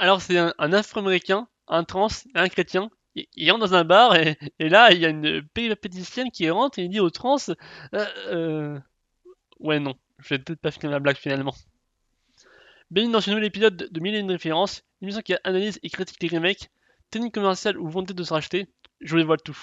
Alors c'est un Afro-Américain, un trans et un chrétien. Il rentre dans un bar et là il y a une péripéticienne qui rentre et il dit aux trans euh, euh, ouais non, je vais peut-être pas finir la blague finalement. Bienvenue dans ce nouvel épisode de Mille et une références, l'émission qui analyse et critique les remakes, techniques commerciales ou volonté de se racheter, je vous dévoile tout.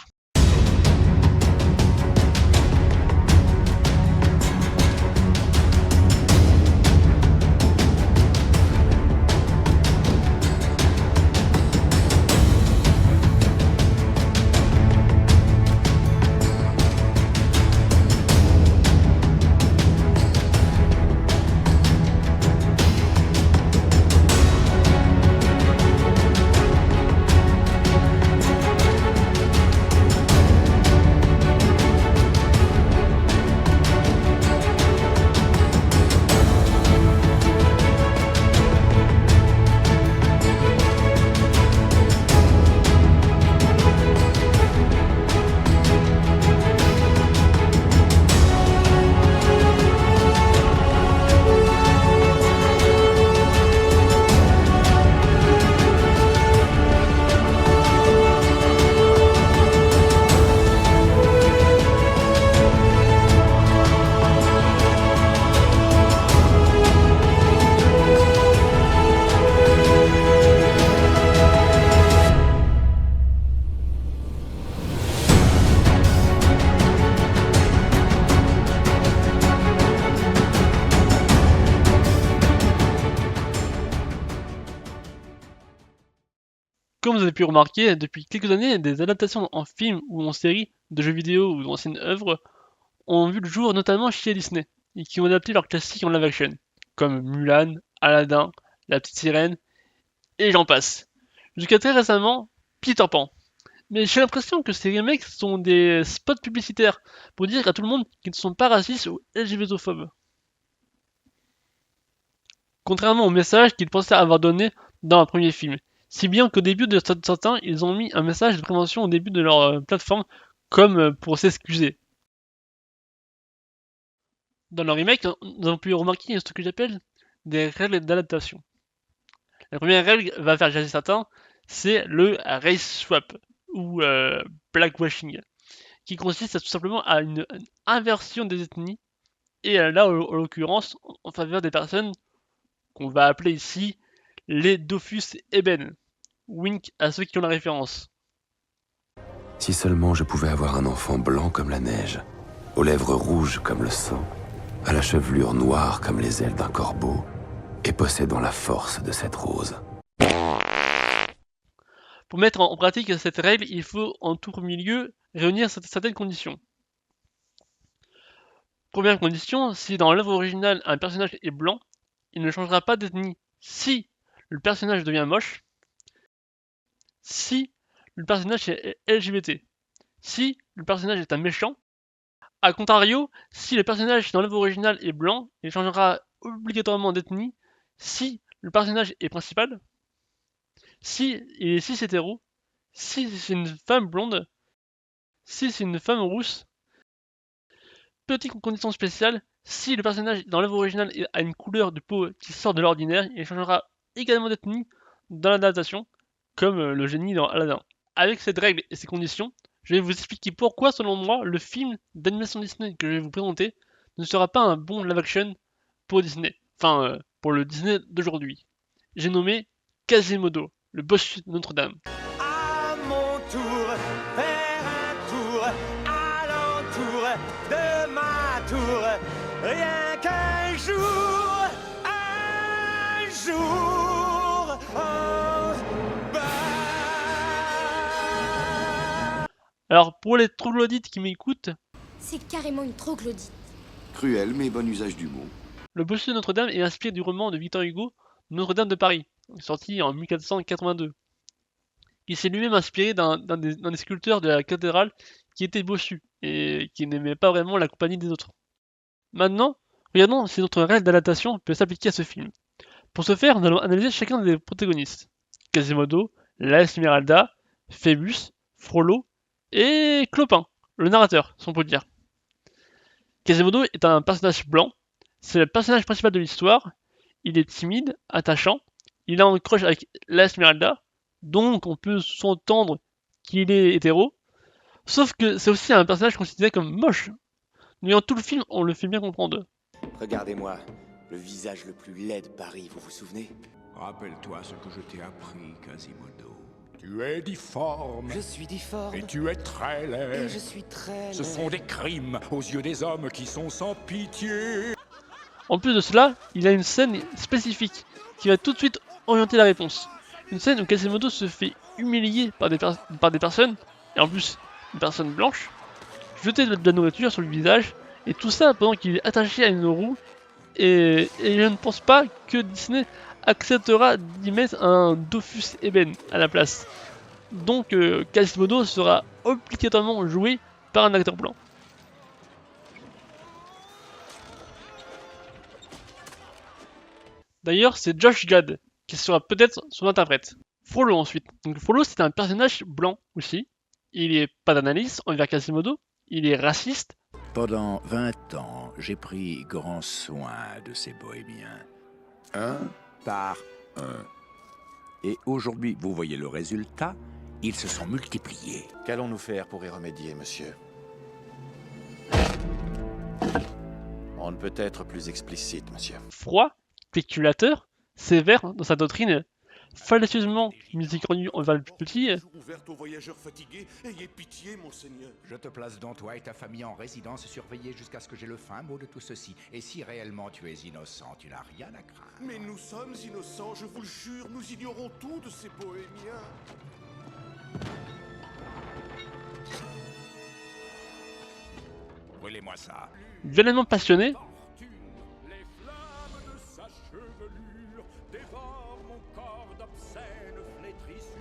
Comme vous avez pu remarquer, depuis quelques années, des adaptations en film ou en série, de jeux vidéo ou d'anciennes œuvres ont vu le jour notamment chez Disney, et qui ont adapté leurs classiques en live action, comme Mulan, Aladdin, La Petite Sirène, et j'en passe. Jusqu'à très récemment, Peter Pan. Mais j'ai l'impression que ces remakes sont des spots publicitaires pour dire à tout le monde qu'ils ne sont pas racistes ou LGBTophobes. Contrairement au message qu'ils pensaient avoir donné dans un premier film. Si bien qu'au début de certains, ils ont mis un message de prévention au début de leur plateforme, comme pour s'excuser. Dans leur remake, nous avons pu remarquer ce que j'appelle des règles d'adaptation. La première règle va faire jaser certains, c'est le race swap, ou blackwashing, qui consiste tout simplement à une inversion des ethnies, et là, en l'occurrence, en faveur des personnes qu'on va appeler ici les Dofus Eben. Wink à ceux qui ont la référence. Si seulement je pouvais avoir un enfant blanc comme la neige, aux lèvres rouges comme le sang, à la chevelure noire comme les ailes d'un corbeau, et possédant la force de cette rose. Pour mettre en pratique cette règle, il faut en tout premier lieu réunir certaines conditions. Première condition, si dans l'œuvre originale un personnage est blanc, il ne changera pas d'ethnie si le personnage devient moche, si le personnage est LGBT, si le personnage est un méchant. A contrario, si le personnage dans l'œuvre originale est blanc, il changera obligatoirement d'ethnie si le personnage est principal, si il est cis hétéro, si c'est une femme blonde, si c'est une femme rousse. Petite condition spéciale, si le personnage dans l'œuvre originale a une couleur de peau qui sort de l'ordinaire, il changera également d'ethnie dans l'adaptation, comme le génie dans Aladdin. Avec cette règle et ces conditions, je vais vous expliquer pourquoi, selon moi, le film d'animation Disney que je vais vous présenter ne sera pas un bon live action pour Disney. Enfin, pour le Disney d'aujourd'hui. J'ai nommé Quasimodo, le bossu de Notre-Dame. À mon tour, faire un tour, alentour de ma tour, rien qu'un jour, en bas. Alors, pour les troglodytes qui m'écoutent, C'est carrément une troglodyte. Cruel mais bon usage du mot. le bossu de Notre-Dame est inspiré du roman de Victor Hugo, Notre-Dame de Paris, sorti en 1482, qui s'est lui-même inspiré d'un des sculpteurs de la cathédrale qui était bossu et qui n'aimait pas vraiment la compagnie des autres. Maintenant, regardons si notre règle d'adaptation peut s'appliquer à ce film. Pour ce faire, nous allons analyser chacun des protagonistes. Quasimodo, la Esmeralda, Phébus, Frollo et Clopin, le narrateur, si on peut dire. Quasimodo est un personnage blanc, c'est le personnage principal de l'histoire, il est timide, attachant, il a un crush avec la Esmeralda, donc on peut s'entendre qu'il est hétéro. Sauf que c'est aussi un personnage considéré comme moche. Durant tout le film, on le fait bien comprendre. Regardez-moi, le visage le plus laid de Paris, vous vous souvenez? Rappelle-toi ce que je t'ai appris, Quasimodo. Tu es difforme. Je suis difforme. Et tu es très laid. Et je suis très Ce laid. sont des crimes aux yeux des hommes qui sont sans pitié. En plus de cela, il a une scène spécifique qui va tout de suite orienter la réponse. Une scène où Quasimodo se fait humilier par des personnes, et en plus une personne blanche, jeter de la nourriture sur le visage, et tout ça pendant qu'il est attaché à une roue, et je ne pense pas que Disney acceptera d'y mettre un Dofus Eben à la place. Donc Quasimodo sera obligatoirement joué par un acteur blanc. D'ailleurs, c'est Josh Gad qui sera peut-être son interprète. Frollo ensuite. Donc Frollo c'est un personnage blanc aussi. Il est pas d'analyse envers Quasimodo. Il est raciste. Pendant 20 ans, j'ai pris grand soin de ces bohémiens. Un par un. Et aujourd'hui, vous voyez le résultat, ils se sont multipliés. Qu'allons-nous faire pour y remédier, monsieur? On ne peut être plus explicite, monsieur. Froid, spéculateur, sévère dans sa doctrine, fallacieusement miséricordieux envers le plus petit. Ouverte aux voyageurs fatigués, ayez pitié, monseigneur. Je te place donc toi et ta famille en résidence surveillée jusqu'à ce que j'ai le fin mot de tout ceci. Et si réellement tu es innocent, tu n'as rien à craindre. Mais nous sommes innocents, je vous le jure, nous ignorons tout de ces bohémiens. Brûlez-moi ça. Violemment passionné, Les flammes de sa chevelure dévorent mon corps d'obscènes flétrissures.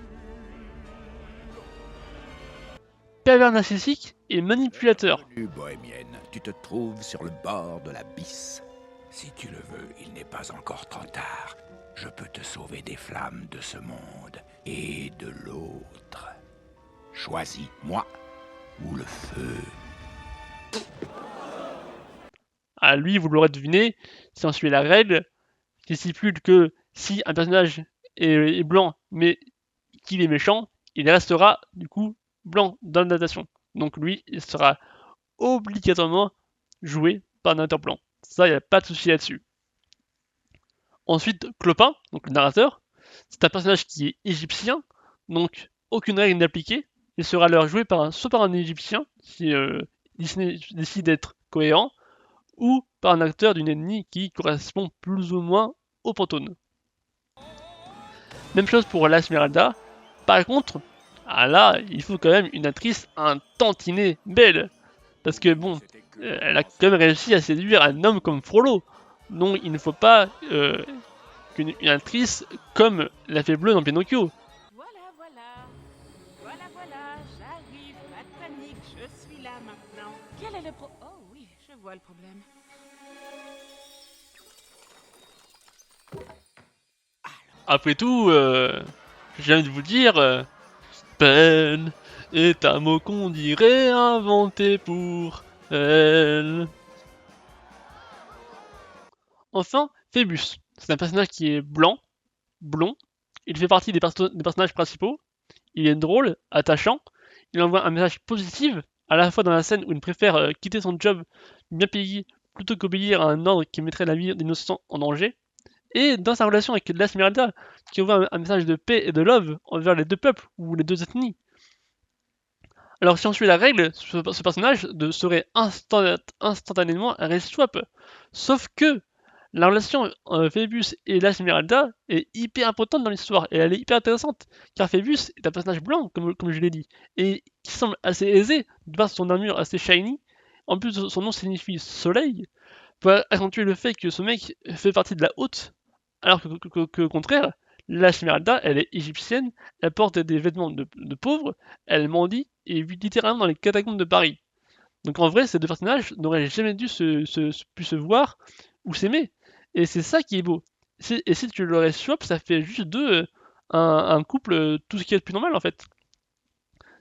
pervers narcissique et manipulateur. Bienvenue, bohémienne, tu te trouves sur le bord de l'abysse. Si tu le veux, il n'est pas encore trop tard. Je peux te sauver des flammes de ce monde et de l'autre. Choisis, moi ou le feu. À lui, vous l'aurez deviné, si on suit la règle, qui stipule que si un personnage est blanc, mais qu'il est méchant, il restera du coup blanc dans l'adaptation. Donc lui, il sera obligatoirement joué par un acteur blanc. Ça, il n'y a pas de souci là-dessus. Ensuite, Clopin, donc le narrateur, c'est un personnage qui est égyptien, donc aucune règle n'est appliquée. Il sera alors joué soit par un égyptien, si Disney décide d'être cohérent, ou par un acteur d'une ethnie qui correspond plus ou moins au pantone. Même chose pour la Esmeralda. Par contre, là, il faut quand même une actrice un tantinet belle. Parce que bon, elle a quand même réussi à séduire un homme comme Frollo. Donc il ne faut pas qu'une actrice comme la fée bleue dans Pinocchio. Voilà, j'arrive, pas de panique, je suis là maintenant. Quel est le Oh oui, je vois le problème. Après tout, je viens de vous dire, peine est un mot qu'on dirait inventé pour elle. Enfin, Phébus. C'est un personnage qui est blanc, blond. Il fait partie des personnages principaux. Il est drôle, attachant. Il envoie un message positif, à la fois dans la scène où il préfère quitter son job bien payé plutôt qu'obéir à un ordre qui mettrait la vie d'innocents en danger. Et dans sa relation avec l'Esmeralda, qui envoie un message de paix et de love envers les deux peuples ou les deux ethnies. Alors si on suit la règle, ce personnage serait instantanément un race swap. Sauf que la relation Phébus et l'Esmeralda est hyper importante dans l'histoire et elle est hyper intéressante car Phébus est un personnage blanc comme je l'ai dit et qui semble assez aisé de par son armure assez shiny. En plus son nom signifie soleil pour accentuer le fait que ce mec fait partie de la haute alors que au contraire l'Esmeralda elle est égyptienne, elle porte des vêtements de pauvres, elle mendie et vit littéralement dans les catacombes de Paris. Donc en vrai ces deux personnages n'auraient jamais dû pu se voir ou s'aimer. Et c'est ça qui est beau. Et si tu le swap, ça fait juste d'eux un couple tout ce qui est de plus normal en fait.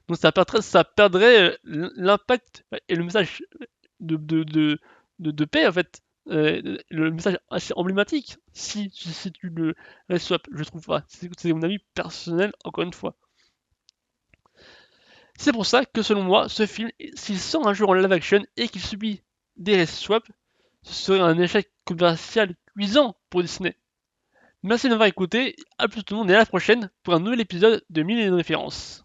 Donc ça perdrait l'impact et le message de paix en fait le message assez emblématique si tu le swap, je trouve pas. C'est mon avis personnel, encore une fois. C'est pour ça que selon moi, ce film, s'il sort un jour en live action et qu'il subit des swaps, ce serait un échec commercial cuisant pour Disney. Merci de m'avoir écouté, à plus tout le monde et à la prochaine pour un nouvel épisode de 1000 et une références.